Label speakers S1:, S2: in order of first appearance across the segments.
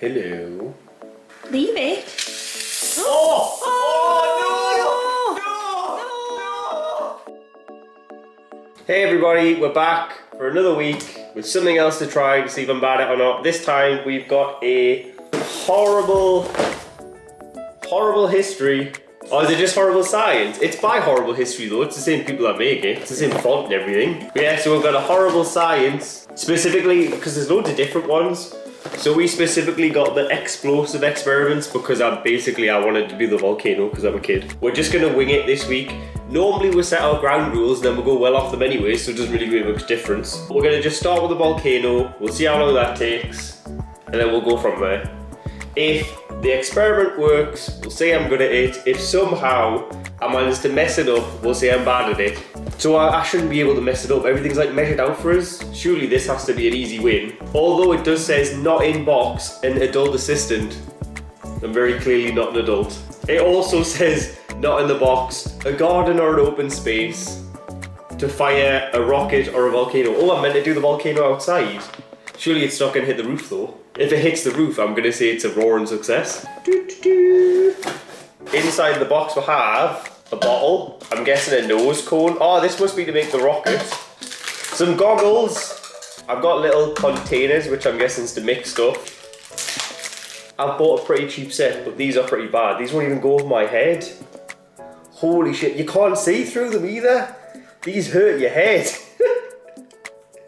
S1: Hello.
S2: Leave it.
S1: Oh! No! Hey everybody, we're back for another week with something else to try to see if I'm bad at it or not. This time we've got a horrible history. Or is it just horrible science? It's by horrible history though, it's the same people that make it. It's the same font and everything. But yeah, so we've got a horrible science, specifically because there's loads of different ones. So we specifically got the explosive experiments because I wanted to do the volcano because I'm a kid. We're just gonna wing it this week. Normally we set our ground rules and then we'll go well off them anyway, so it doesn't really make much difference. We're gonna just start with the volcano, we'll see how long that takes, and then we'll go from there. If the experiment works, we'll say I'm good at it. If somehow I manage to mess it up, we'll say I'm bad at it. So I shouldn't be able to mess it up. Everything's like measured out for us. Surely this has to be an easy win. Although it does says not in box, an adult assistant. I'm very clearly not an adult. It also says not in the box, a garden or an open space to fire a rocket or a volcano. Oh, I meant to do the volcano outside. Surely it's not gonna hit the roof though. If it hits the roof, I'm gonna say it's a roaring success. Inside the box we have a bottle, I'm guessing a nose cone. Oh, this must be to make the rocket. Some goggles. I've got little containers, which I'm guessing is to mix stuff. I've bought a pretty cheap set, but these are pretty bad. These won't even go over my head. Holy shit, you can't see through them either. These hurt your head.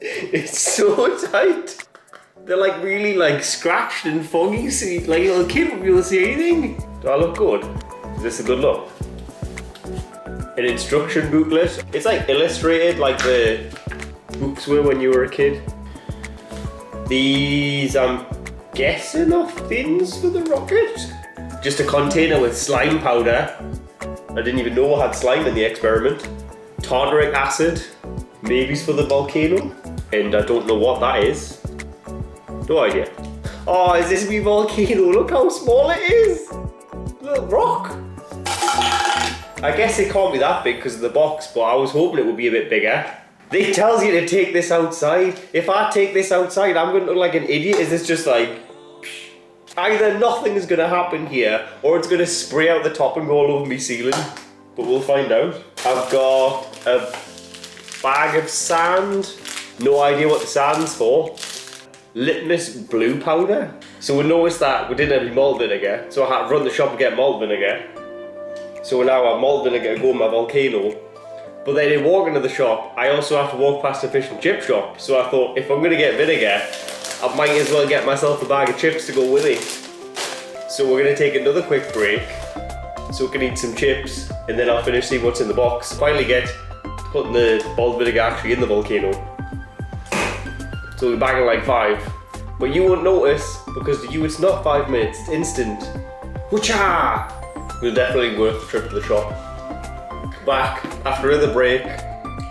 S1: It's so tight. They're like really like scratched and foggy, so you, like a little kid won't be able to see anything. Do I look good? Is this a good look? An instruction booklet. It's like illustrated like the books were when you were a kid. These, I'm guessing, are fins for the rocket. Just a container with slime powder. I didn't even know I had slime in the experiment. Tartaric acid, maybe it's for the volcano. And I don't know what that is. No idea. Oh, is this me volcano? Look how small it is. Little rock. I guess it can't be that big because of the box, but I was hoping it would be a bit bigger. It tells you to take this outside. If I take this outside, I'm going to look like an idiot. Is this just like... Either nothing is going to happen here, or it's going to spray out the top and go all over my ceiling. But we'll find out. I've got a bag of sand. No idea what the sand's for. Litmus blue powder. So we noticed that we didn't have any malt vinegar, so I had to run the shop and get malt vinegar. So now I have malt vinegar to go in my volcano. But then in walking to the shop, I also have to walk past a fish and chip shop. So I thought, if I'm gonna get vinegar, I might as well get myself a bag of chips to go with it. So we're gonna take another quick break, so we can eat some chips, and then I'll finish seeing what's in the box. Finally get putting the malt vinegar actually in the volcano. So we'll be back in like 5. But you won't notice, because to you it's not 5 minutes, it's instant. Whoocha! It's definitely worth the trip to the shop. Back after another break,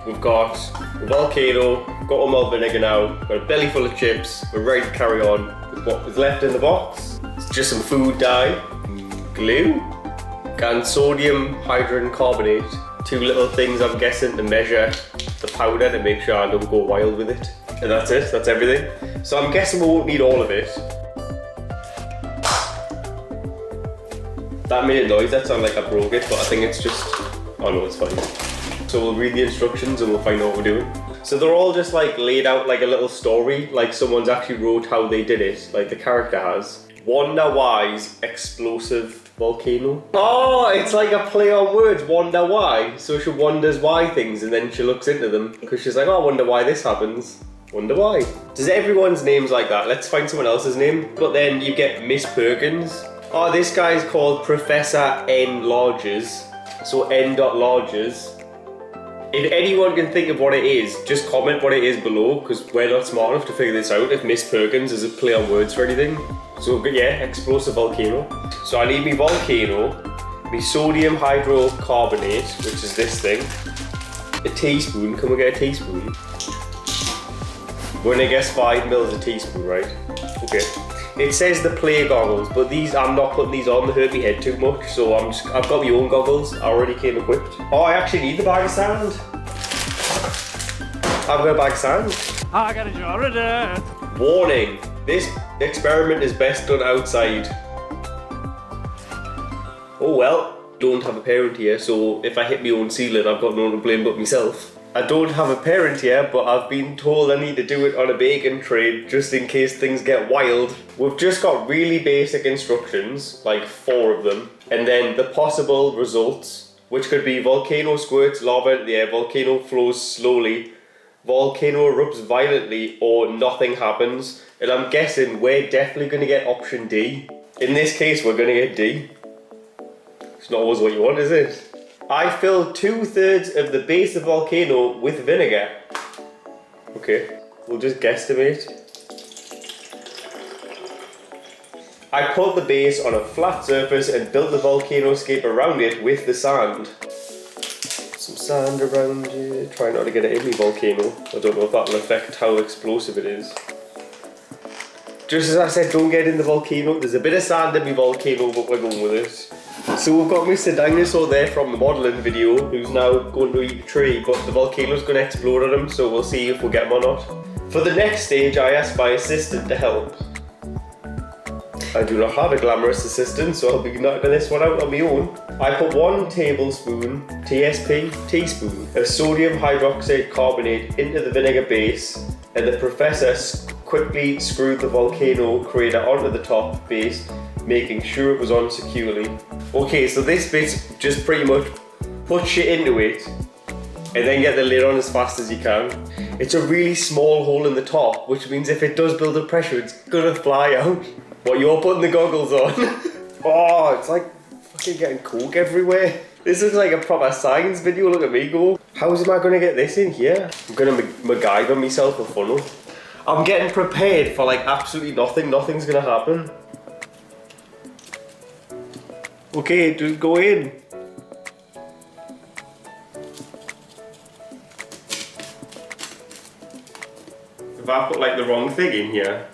S1: we've got the volcano, got all malt vinegar now, got a belly full of chips, we're ready to carry on with what was left in the box. It's just some food dye, glue, and sodium hydrogen carbonate. 2 little things I'm guessing to measure the powder to make sure I don't go wild with it. And that's it, that's everything. So I'm guessing we won't need all of it. That made a noise, that sounded like I broke it, but I think it's just, oh no, it's fine. So we'll read the instructions and we'll find out what we're doing. So they're all just like laid out like a little story, like someone's actually wrote how they did it, like the character has. Wonder Why's explosive volcano. Oh, it's like a play on words, wonder why. So she wonders why things and then she looks into them because she's like, oh, I wonder why this happens. Wonder why. Does everyone's name's like that? Let's find someone else's name. But then you get Miss Perkins. Oh, this guy's called Professor N. Larges. So N. Larges. If anyone can think of what it is, just comment what it is below because we're not smart enough to figure this out if Miss Perkins is a play on words for anything. So yeah, explosive volcano. So I need me volcano, me sodium hydrocarbonate, which is this thing, a teaspoon. Can we get a teaspoon? We're gonna guess 5 mils a teaspoon, right? Okay. It says the play goggles, but these, I'm not putting these on, they hurt my head too much, so I've got my own goggles, I already came equipped. Oh, I actually need the bag of sand. I've got a bag of sand.
S3: I got a jar of dirt.
S1: Warning, This experiment is best done outside. Oh well, don't have a parent here, so if I hit my own ceiling, I've got no one to blame but myself. I don't have a parent here, but I've been told I need to do it on a bacon tray just in case things get wild. We've just got really basic instructions, like 4 of them, and then the possible results, which could be volcano squirts lava into the air, volcano flows slowly, volcano erupts violently, or nothing happens. And I'm guessing we're definitely going to get option D. In this case, we're going to get D. It's not always what you want, is it? I filled 2/3 of the base of the volcano with vinegar. Okay, we'll just guesstimate. I put the base on a flat surface and built the volcano escape around it with the sand. Some sand around it. Try not to get it in the volcano. I don't know if that will affect how explosive it is. Just as I said, don't get in the volcano. There's a bit of sand in the volcano, but we're going with it. So we've got Mr. Dinosaur there from the modelling video, who's now going to eat a tree, but the volcano's going to explode on him, so we'll see if we'll get him or not. For the next stage, I asked my assistant to help. I do not have a glamorous assistant, so I'll be knocking this one out on my own. I put 1 tablespoon, teaspoon, of sodium hydroxide carbonate into the vinegar base, and the professor quickly screwed the volcano crater onto the top base, making sure it was on securely. Okay, so this bit's just pretty much put shit into it and then get the lid on as fast as you can. It's a really small hole in the top, which means if it does build up pressure, it's gonna fly out. What, you're putting the goggles on? Oh, it's like fucking getting coke everywhere. This looks like a proper science video, look at me go. How am I gonna get this in here? I'm gonna MacGyver myself a funnel. I'm getting prepared for like absolutely nothing. Nothing's gonna happen. Okay, just go in. If I put like the wrong thing in here,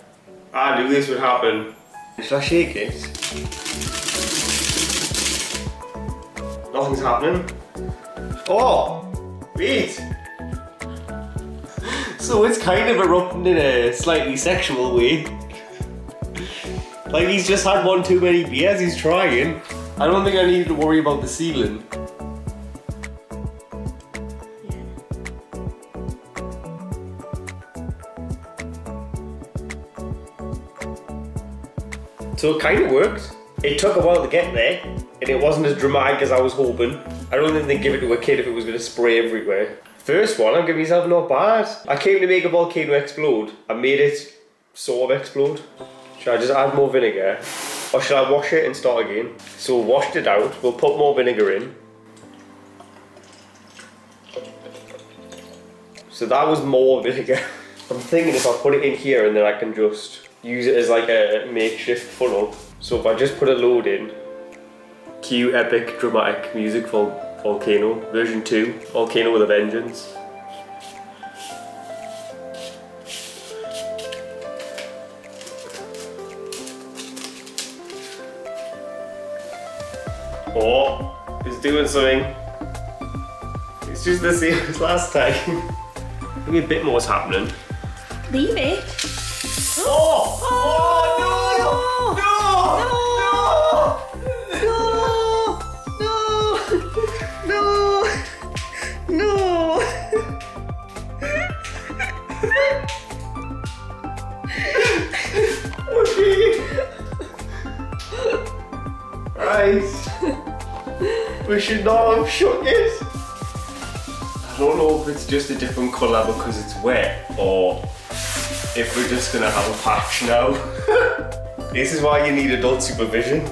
S1: I knew this would happen. Should I shake it? Nothing's happening. Oh, wait. So it's kind of erupting in a slightly sexual way. Like he's just had one too many beers, he's trying. I don't think I need to worry about the ceiling. So it kind of worked. It took a while to get there, and it wasn't as dramatic as I was hoping. I don't think they'd give it to a kid if it was going to spray everywhere. First one, I'm giving myself not bad. I came to make a volcano explode. I made it sort of explode. Should I just add more vinegar? Or should I wash it and start again? So we washed it out, we'll put more vinegar in. So that was more vinegar. I'm thinking if I put it in here and then I can just use it as like a makeshift funnel. So if I just put a load in, cue epic dramatic music for Volcano, version 2, Volcano with a vengeance. Oh, it's doing something. It's just the same as last time. Maybe a bit more is happening.
S2: Leave it.
S1: Oh! Oh no! Right. We should not have shook it. I don't know if it's just a different colour because it's wet or if we're just gonna have a patch now. This is why you need adult supervision.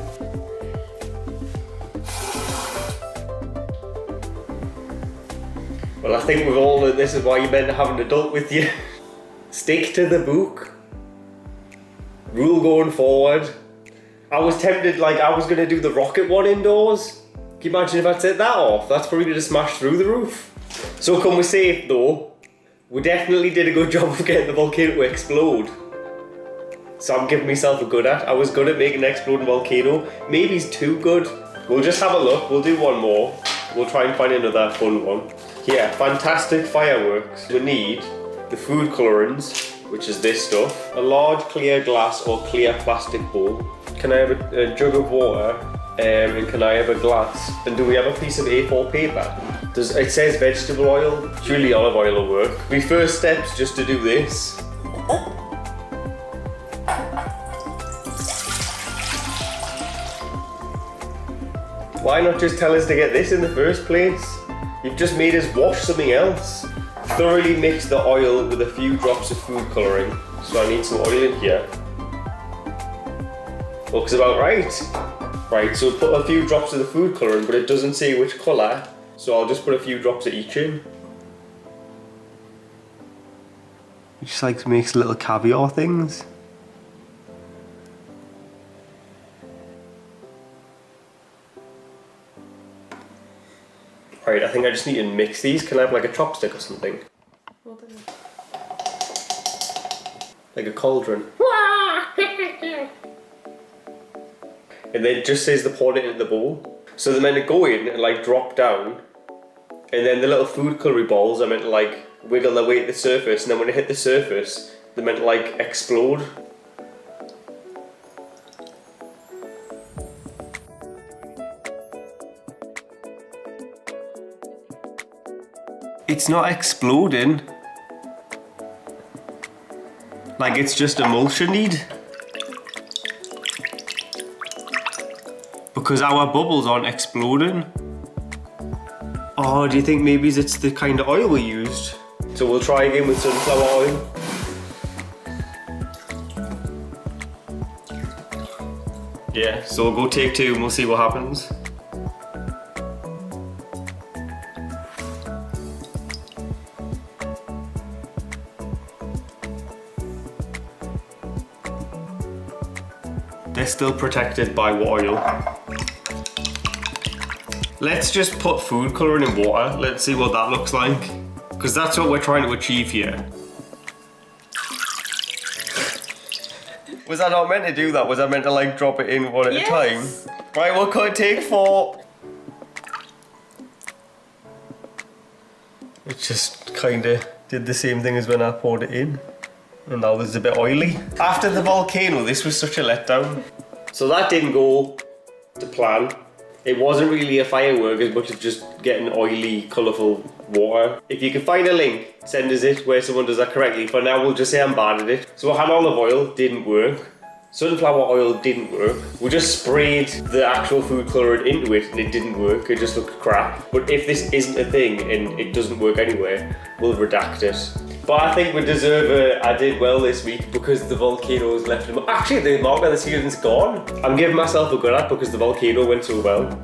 S1: Well, I think we've all learned this is why you're meant to have an adult with you. Stick to the book. Rule going forward. I was tempted, like I was gonna do the rocket one indoors. Can you imagine if I'd set that off? That's probably gonna smash through the roof. So can we say though, we definitely did a good job of getting the volcano to explode. So I'm giving myself a good at. I was good at making an exploding volcano. Maybe it's too good. We'll just have a look. We'll do one more. We'll try and find another fun one. Yeah, fantastic fireworks. We need the food colorants. which is this stuff. A large clear glass or clear plastic bowl. Can I have a jug of water? And can I have a glass? And do we have a piece of A4 paper? It says vegetable oil. Surely olive oil will work. My first step's just to do this. Why not just tell us to get this in the first place? You've just made us wash something else. Thoroughly mix the oil with a few drops of food colouring. So I need some oil in here. Looks about right. Right, so put a few drops of the food colouring, but it doesn't say which colour. So I'll just put a few drops of each in. It just like makes little caviar things. Right, I think I just need to mix these. Can I have like a chopstick or something? Like a cauldron. And then it just says to pour it into the bowl. So they're meant to go in and like drop down. And then the little food colour balls are meant to like wiggle their way to the surface. And then when they hit the surface, they're meant to like explode. It's not exploding. Like it's just emulsioned. Because our bubbles aren't exploding. Oh, do you think maybe it's the kind of oil we used? So we'll try again with sunflower oil. Yeah, so we'll go take two and we'll see what happens. They're still protected by oil. Let's just put food colouring in water. Let's see what that looks like. Because that's what we're trying to achieve here. Was I not meant to do that? Was I meant to like drop it in one at a time? Right, what could it take for? It just kind of did the same thing as when I poured it in. And now it's a bit oily. After the volcano, this was such a letdown. So that didn't go to plan. It wasn't really a firework as much as just getting oily, colourful water. If you can find a link, send us it where someone does that correctly. For now, we'll just say I'm bad at it. So I had olive oil, didn't work. Sunflower oil didn't work. We just sprayed the actual food colouring into it and it didn't work. It just looked crap. But if this isn't a thing and it doesn't work anywhere, we'll redact it. But I think we deserve a I did well this week because the volcano's left them. Actually, the mark on the ceiling's gone. I'm giving myself a good at because the volcano went so well.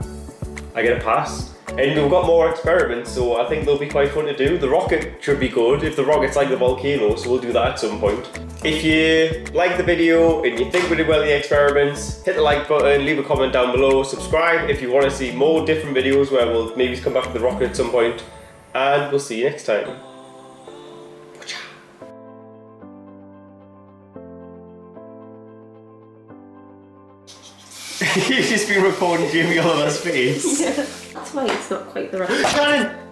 S1: I get a pass. And we've got more experiments, so I think they'll be quite fun to do. The rocket should be good if the rocket's like the volcano, so we'll do that at some point. If you like the video and you think we did well in the experiments, hit the like button, leave a comment down below, subscribe if you want to see more different videos where we'll maybe come back to the rocket at some point, and we'll see you next time. You've just been recording Jamie Oliver's face.
S2: Yeah, that's why it's not quite the right.
S1: Shannon!